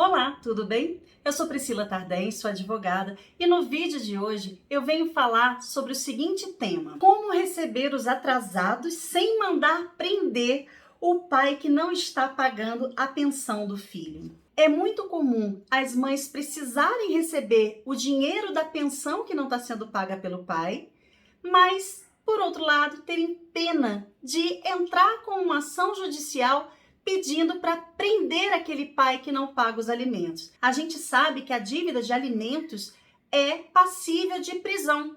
Olá, tudo bem? Eu sou Priscila Tardem, sou advogada e no vídeo de hoje eu venho falar sobre o seguinte tema: como receber os atrasados sem mandar prender o pai que não está pagando a pensão do filho. É muito comum as mães precisarem receber o dinheiro da pensão que não está sendo paga pelo pai, mas, por outro lado, terem pena de entrar com uma ação judicial pedindo para prender aquele pai que não paga os alimentos. A gente sabe que a dívida de alimentos é passível de prisão.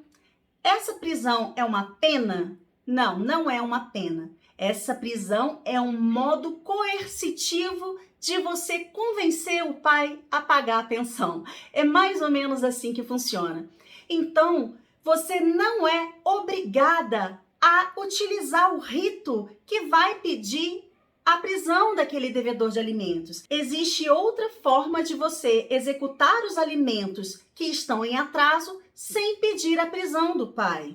Essa prisão é uma pena? Não, não é uma pena. Essa prisão é um modo coercitivo de você convencer o pai a pagar a pensão. É mais ou menos assim que funciona. Então, você não é obrigada a utilizar o rito que vai pedir a prisão daquele devedor de alimentos. Existe outra forma de você executar os alimentos que estão em atraso sem pedir a prisão do pai.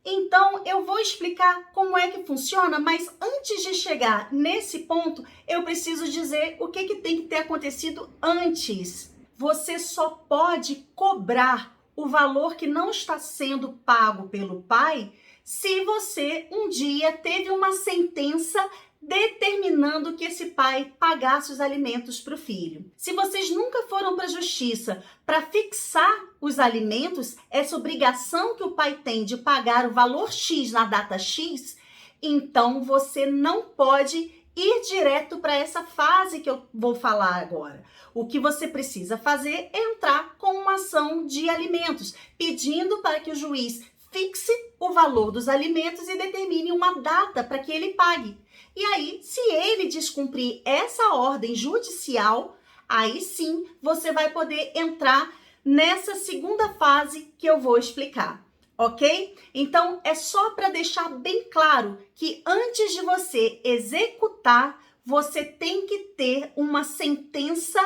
Então, eu vou explicar como é que funciona, mas antes de chegar nesse ponto, eu preciso dizer o que tem que ter acontecido antes. Você só pode cobrar o valor que não está sendo pago pelo pai se você um dia teve uma sentença determinando que esse pai pagasse os alimentos para o filho. Se vocês nunca foram para a justiça para fixar os alimentos, essa obrigação que o pai tem de pagar o valor X na data X, então você não pode ir direto para essa fase que eu vou falar agora. O que você precisa fazer é entrar com uma ação de alimentos, pedindo para que o juiz fixe o valor dos alimentos e determine uma data para que ele pague. E aí, se ele descumprir essa ordem judicial, aí sim você vai poder entrar nessa segunda fase que eu vou explicar, ok? Então, é só para deixar bem claro que antes de você executar, você tem que ter uma sentença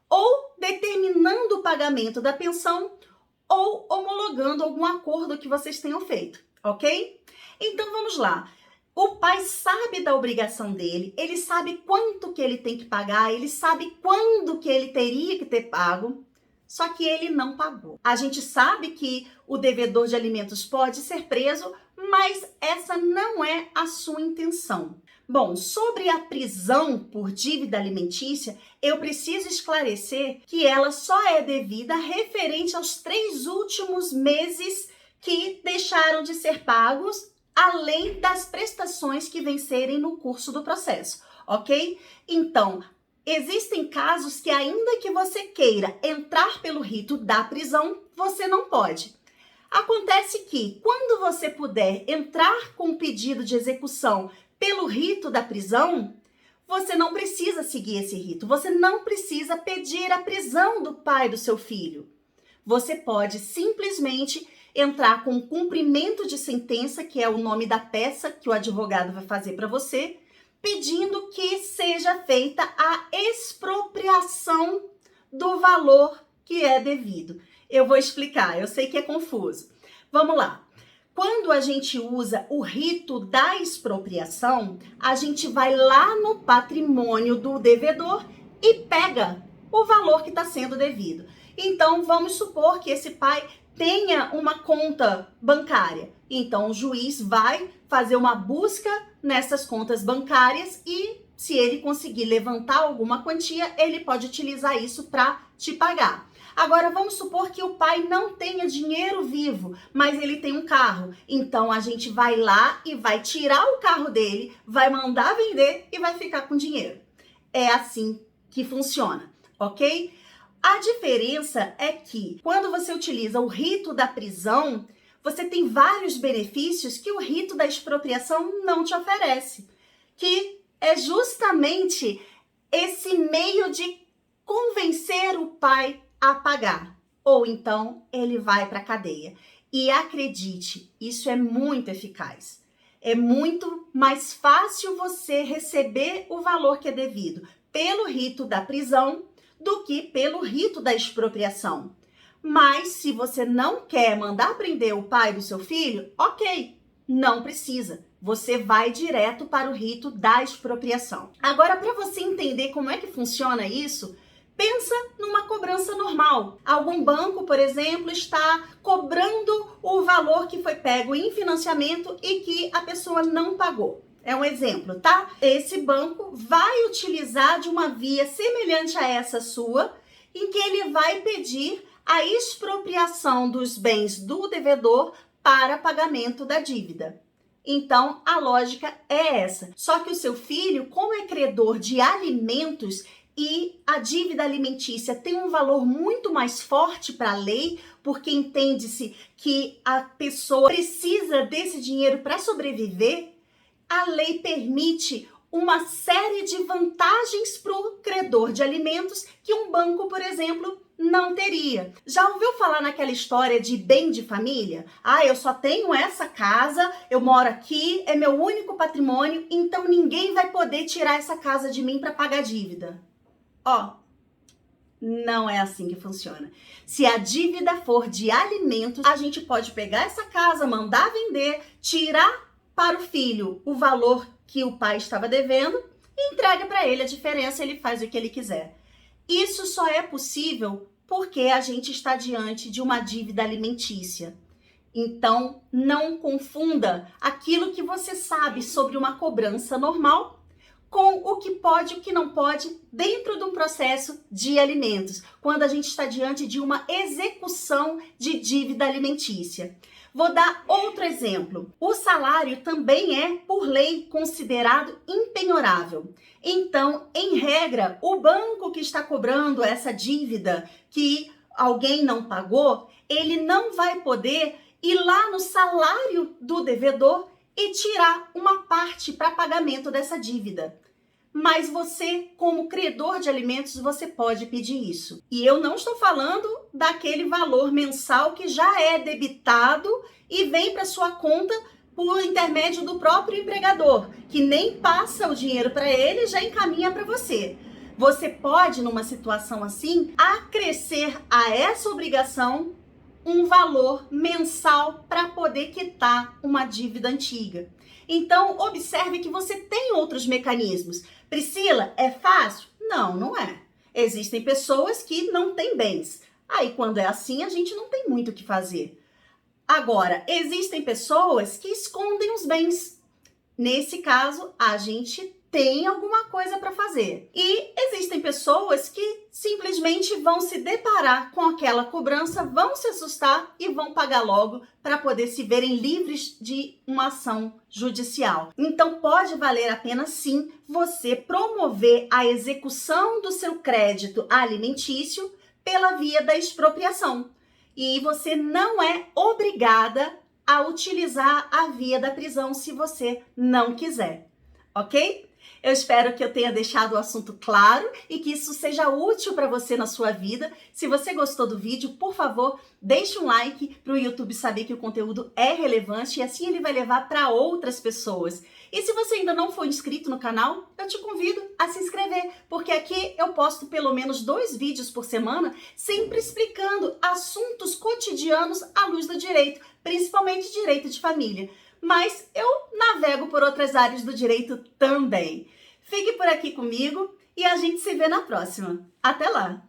ou determinando o pagamento da pensão ou homologando algum acordo que vocês tenham feito, ok? Então, vamos lá. O pai sabe da obrigação dele, ele sabe quanto que ele tem que pagar, ele sabe quando que ele teria que ter pago, só que ele não pagou. A gente sabe que o devedor de alimentos pode ser preso, mas essa não é a sua intenção. Bom, sobre a prisão por dívida alimentícia, eu preciso esclarecer que ela só é devida referente aos 3 últimos meses que deixaram de ser pagos, além das prestações que vencerem no curso do processo, ok? Então, existem casos que ainda que você queira entrar pelo rito da prisão, você não pode. Acontece que, quando você puder entrar com o pedido de execução pelo rito da prisão, você não precisa seguir esse rito, você não precisa pedir a prisão do pai do seu filho. Você pode simplesmente entrar com o cumprimento de sentença, que é o nome da peça que o advogado vai fazer para você, pedindo que seja feita a expropriação do valor que é devido. Eu vou explicar, eu sei que é confuso. Vamos lá. Quando a gente usa o rito da expropriação, a gente vai lá no patrimônio do devedor e pega o valor que está sendo devido. Então, vamos supor que esse pai tenha uma conta bancária. Então, o juiz vai fazer uma busca nessas contas bancárias e, se ele conseguir levantar alguma quantia, ele pode utilizar isso para te pagar. Agora, vamos supor que o pai não tenha dinheiro vivo, mas ele tem um carro. Então, a gente vai lá e vai tirar o carro dele, vai mandar vender e vai ficar com dinheiro. É assim que funciona, ok? A diferença é que, quando você utiliza o rito da prisão, você tem vários benefícios que o rito da expropriação não te oferece, que é justamente esse meio de convencer o pai a pagar, ou então ele vai para a cadeia. E acredite, isso é muito eficaz. É muito mais fácil você receber o valor que é devido pelo rito da prisão do que pelo rito da expropriação. Mas se você não quer mandar prender o pai do seu filho, ok, não precisa. Você vai direto para o rito da expropriação. Agora, para você entender como é que funciona isso, pensa cobrança normal. Algum banco, por exemplo, está cobrando o valor que foi pego em financiamento e que a pessoa não pagou. É um exemplo, tá? Esse banco vai utilizar de uma via semelhante a essa sua, em que ele vai pedir a expropriação dos bens do devedor para pagamento da dívida. Então, a lógica é essa. Só que o seu filho, como é credor de alimentos e a dívida alimentícia tem um valor muito mais forte para a lei, porque entende-se que a pessoa precisa desse dinheiro para sobreviver, a lei permite uma série de vantagens para o credor de alimentos que um banco, por exemplo, não teria. Já ouviu falar naquela história de bem de família? Ah, eu só tenho essa casa, eu moro aqui, é meu único patrimônio, então ninguém vai poder tirar essa casa de mim para pagar dívida. Ó, não é assim que funciona. Se a dívida for de alimentos, a gente pode pegar essa casa, mandar vender, tirar para o filho o valor que o pai estava devendo e entrega para ele a diferença, ele faz o que ele quiser. Isso só é possível porque a gente está diante de uma dívida alimentícia. Então, não confunda aquilo que você sabe sobre uma cobrança normal com o que pode e o que não pode dentro de um processo de alimentos, quando a gente está diante de uma execução de dívida alimentícia. Vou dar outro exemplo. O salário também é, por lei, considerado impenhorável. Então, em regra, o banco que está cobrando essa dívida que alguém não pagou, ele não vai poder ir lá no salário do devedor e tirar uma parte para pagamento dessa dívida. Mas você, como credor de alimentos, você pode pedir isso. E eu não estou falando daquele valor mensal que já é debitado e vem para sua conta por intermédio do próprio empregador, que nem passa o dinheiro para ele e já encaminha para você. Você pode, numa situação assim, acrescer a essa obrigação um valor mensal para poder quitar uma dívida antiga. Então, observe que você tem outros mecanismos. Priscila, é fácil? Não, não é. Existem pessoas que não têm bens. Aí, quando é assim, a gente não tem muito o que fazer. Agora, existem pessoas que escondem os bens. Nesse caso, a gente tem alguma coisa para fazer. E existem pessoas que simplesmente vão se deparar com aquela cobrança, vão se assustar e vão pagar logo para poder se verem livres de uma ação judicial. Então pode valer a pena sim você promover a execução do seu crédito alimentício pela via da expropriação. E você não é obrigada a utilizar a via da prisão se você não quiser, ok? Eu espero que eu tenha deixado o assunto claro e que isso seja útil para você na sua vida. Se você gostou do vídeo, por favor, deixe um like para o YouTube saber que o conteúdo é relevante e assim ele vai levar para outras pessoas. E se você ainda não for inscrito no canal, eu te convido a se inscrever, porque aqui eu posto pelo menos 2 vídeos por semana, sempre explicando assuntos cotidianos à luz do direito, principalmente direito de família. Mas eu navego por outras áreas do direito também. Fique por aqui comigo e a gente se vê na próxima. Até lá!